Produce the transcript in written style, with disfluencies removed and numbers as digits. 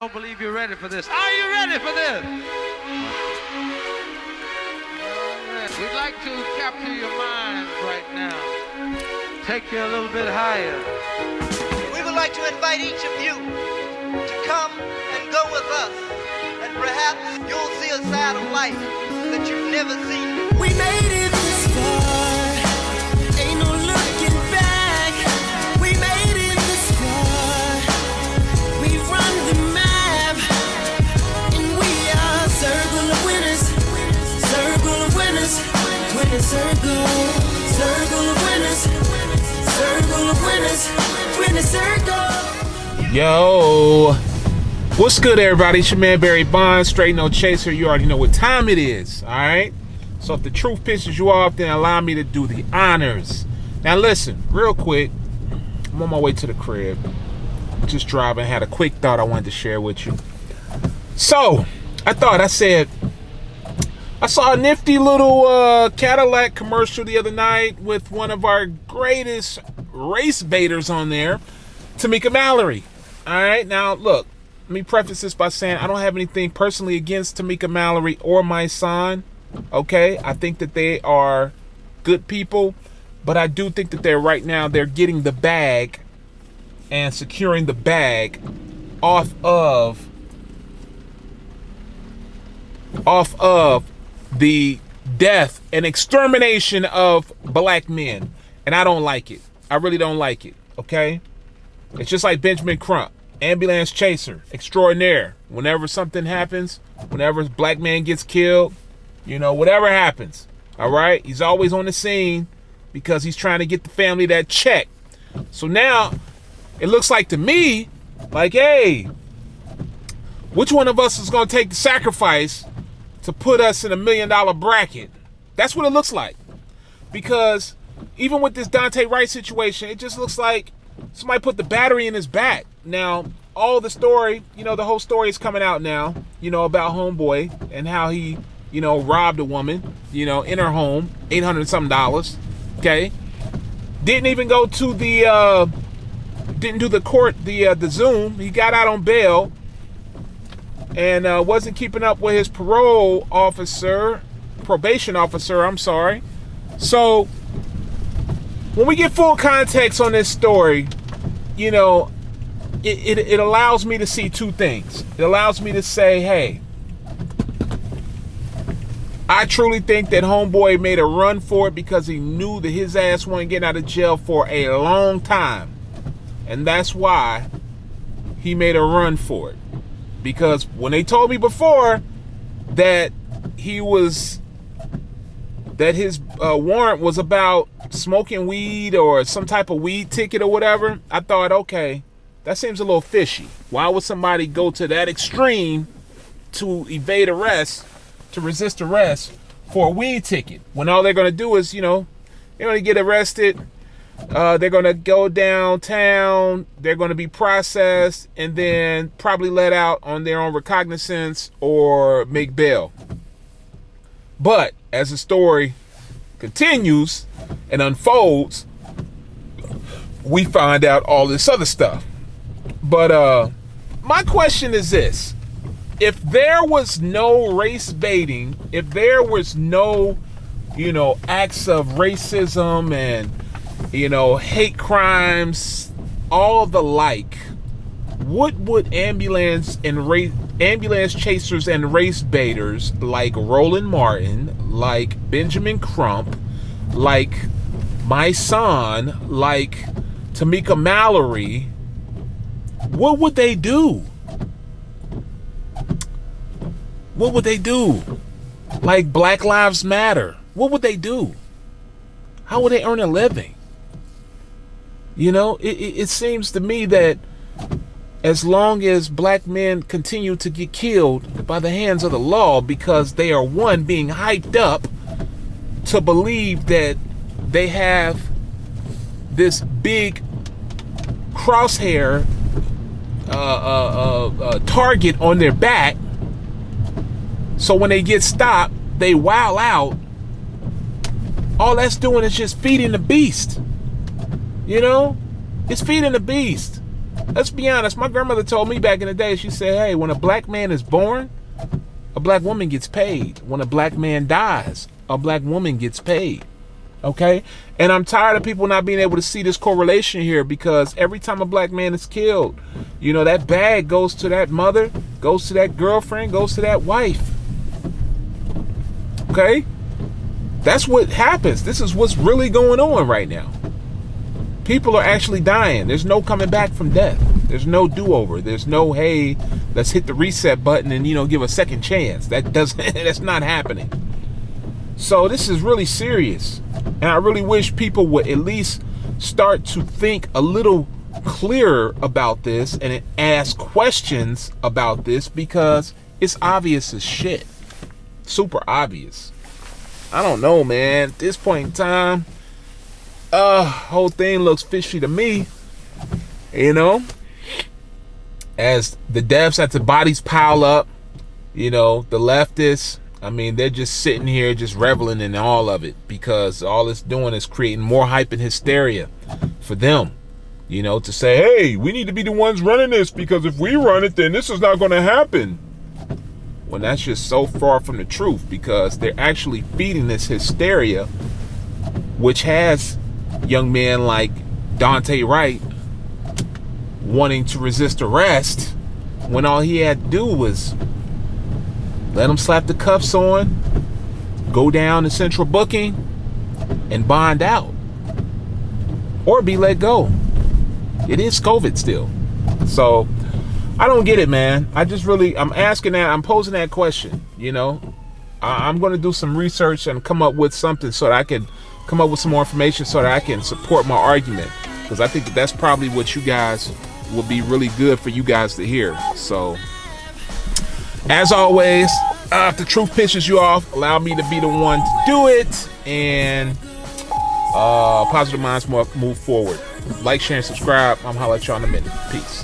I don't believe you're ready for this. Are you ready for this? We'd like to capture your minds right now. Take you a little bit higher. We would like to invite each of you to come and go with us. And perhaps you'll see a side of life that you've never seen. We made it this far. Ain't no looking back. We made it this far. We run the map. And we are circle of winners. Circle of winners. Winner circle. Circle of winners. Circle of winners. Winner circle. Yo. What's good, everybody? It's your man Barry Bondz, straight no chaser. You already know what time it is, all right? So if the truth pisses you off, then allow me to do the honors. Now listen, real quick, I'm on my way to the crib. Just driving, had a quick thought I wanted to share with you. So, I saw a nifty little Cadillac commercial the other night with one of our greatest race baiters on there, Tamika Mallory. All right, now look. Let me preface this by saying I don't have anything personally against Tamika Mallory or my son, okay? I think that they are good people, but I do think that they're getting the bag and securing the bag off of the death and extermination of black men. And I don't like it. I really don't like it, okay? It's just like Benjamin Crump. Ambulance chaser extraordinaire. Whenever something happens, whenever a black man gets killed, whatever happens, all right, he's always on the scene because he's trying to get the family that check. So now it looks like to me like, hey, which one of us is going to take the sacrifice to put us in $1 million bracket? That's what it looks like. Because even with this Dante Wright situation, it just looks like somebody put the battery in his back. Now, all the story, the whole story is coming out now, about Homeboy and how he, robbed a woman, in her home, $800 something, okay? Didn't even go to the, didn't do the court, the Zoom. He got out on bail and wasn't keeping up with his probation officer, I'm sorry. So, when we get full context on this story, it allows me to see two things. It allows me to say, hey, I truly think that Homeboy made a run for it because he knew that his ass wasn't getting out of jail for a long time. And that's why he made a run for it. Because when they told me before that his warrant was about smoking weed or some type of weed ticket or whatever, I thought, okay, that seems a little fishy. Why would somebody go to that extreme to evade arrest, to resist arrest for a weed ticket, when all they're going to do is, they're going to get arrested, they're going to go downtown, they're going to be processed, and then probably let out on their own recognizance or make bail. But as the story continues and unfolds, we find out all this other stuff. But my question is this: if there was no race baiting, if there was no, acts of racism and, hate crimes, all the like, what would ambulance chasers and race baiters like Roland Martin, like Benjamin Crump, like my son, like Tamika Mallory, what would they do? What would they do? Like Black Lives Matter, what would they do? How would they earn a living? It seems to me that as long as black men continue to get killed by the hands of the law because they are being hyped up to believe that they have this big crosshair target on their back, so when they get stopped, they wow out. All that's doing is just feeding the beast. It's feeding the beast. let's be honest. My grandmother told me back in the day, she said, hey, when a black man is born, a black woman gets paid. When a black man dies, a black woman gets paid. Okay? And I'm tired of people not being able to see this correlation here, because every time a black man is killed, you know, that bag goes to that mother, goes to that girlfriend, goes to that wife. Okay? That's what happens. This is what's really going on right now. People are actually dying. There's no coming back from death. There's no do-over. There's no, hey, let's hit the reset button and, you know, give a second chance. That doesn't, that's not happening. So this is really serious. And I really wish people would at least start to think a little clearer about this and ask questions about this, because it's obvious as shit. Super obvious. I don't know, man. At this point in time, whole thing looks fishy to me. You know? As the deaths, as the bodies pile up, you know, the leftists, I mean, they're just sitting here just reveling in all of it, because all it's doing is creating more hype and hysteria for them. You know, to say, hey, we need to be the ones running this, because if we run it, then this is not going to happen. When that's just so far from the truth, because they're actually feeding this hysteria, which has young men like Dante Wright wanting to resist arrest, when all he had to do was let him slap the cuffs on, go down to central booking, and bond out, or be let go. It is COVID still. So I don't get it, man. I'm asking that, I'm posing that question, you know. I'm going to do some research and come up with something so that I can come up with some more information so that I can support my argument, because I think that's probably what you guys will be really good for you guys to hear. So as always, if the truth pisses you off, allow me to be the one to do it, and positive minds move forward. Like, share, and subscribe. I'm holla at y'all in a minute. Peace.